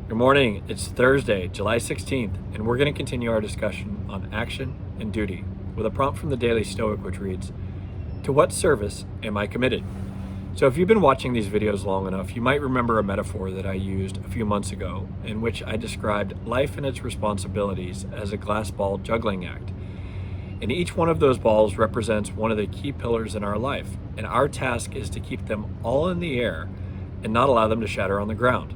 Good morning. It's Thursday, July 16th, and we're going to continue our discussion on action and duty with a prompt from the Daily Stoic, which reads, "To what service am I committed?" So if you've been watching these videos long enough, you might remember a metaphor that I used a few months ago in which I described life and its responsibilities as a glass ball juggling act. And each one of those balls represents one of the key pillars in our life, and our task is to keep them all in the air and not allow them to shatter on the ground.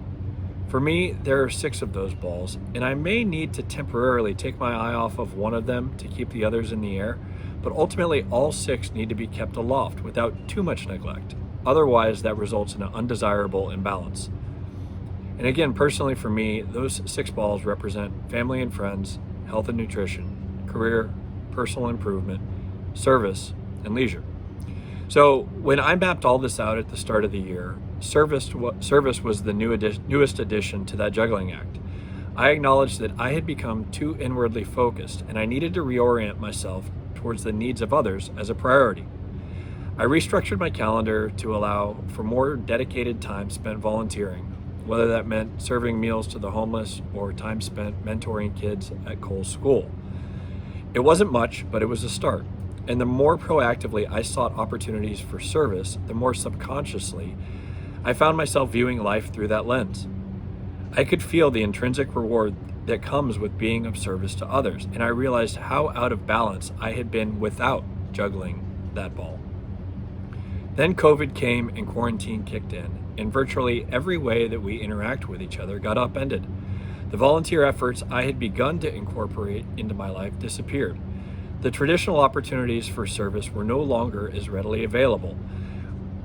For me, there are 6 of those balls, and I may need to temporarily take my eye off of one of them to keep the others in the air, but ultimately all 6 need to be kept aloft without too much neglect. Otherwise, that results in an undesirable imbalance. And again, personally for me, those 6 balls represent family and friends, health and nutrition, career, personal improvement, service, and leisure. So when I mapped all this out at the start of the year, service was the newest addition to that juggling act. I acknowledged that I had become too inwardly focused and I needed to reorient myself towards the needs of others as a priority. I restructured my calendar to allow for more dedicated time spent volunteering, whether that meant serving meals to the homeless or time spent mentoring kids at Cole's school. It wasn't much, but it was a start. And the more proactively I sought opportunities for service, the more subconsciously I found myself viewing life through that lens. I could feel the intrinsic reward that comes with being of service to others, and I realized how out of balance I had been without juggling that ball. Then COVID came and quarantine kicked in, and virtually every way that we interact with each other got upended. The volunteer efforts I had begun to incorporate into my life disappeared. The traditional opportunities for service were no longer as readily available.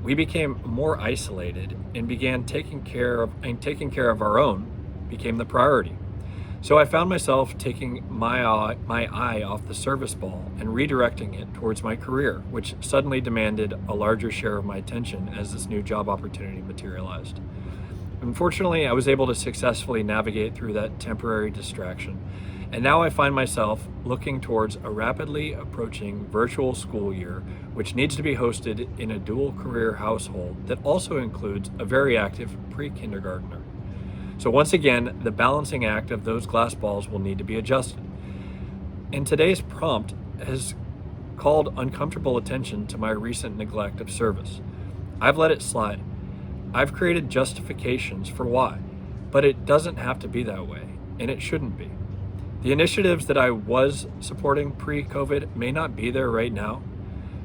We became more isolated and began taking care of our own became the priority. So I found myself taking my eye off the service ball and redirecting it towards my career, which suddenly demanded a larger share of my attention as this new job opportunity materialized. Unfortunately, I was able to successfully navigate through that temporary distraction. And now I find myself looking towards a rapidly approaching virtual school year, which needs to be hosted in a dual career household that also includes a very active pre-kindergartner. So once again, the balancing act of those glass balls will need to be adjusted. And today's prompt has called uncomfortable attention to my recent neglect of service. I've let it slide. I've created justifications for why, but it doesn't have to be that way, and it shouldn't be. The initiatives that I was supporting pre-COVID may not be there right now,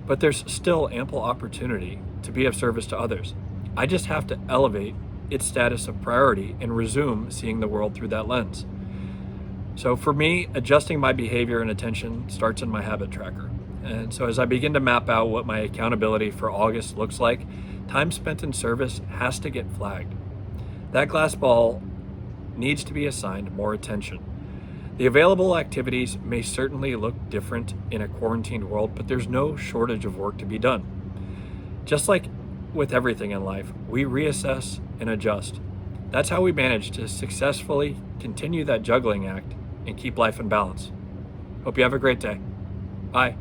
but there's still ample opportunity to be of service to others. I just have to elevate its status of priority and resume seeing the world through that lens. So for me, adjusting my behavior and attention starts in my habit tracker. And so as I begin to map out what my accountability for August looks like, time spent in service has to get flagged. That glass ball needs to be assigned more attention. The available activities may certainly look different in a quarantined world, but there's no shortage of work to be done. Just like with everything in life, we reassess and adjust. That's how we manage to successfully continue that juggling act and keep life in balance. Hope you have a great day. Bye.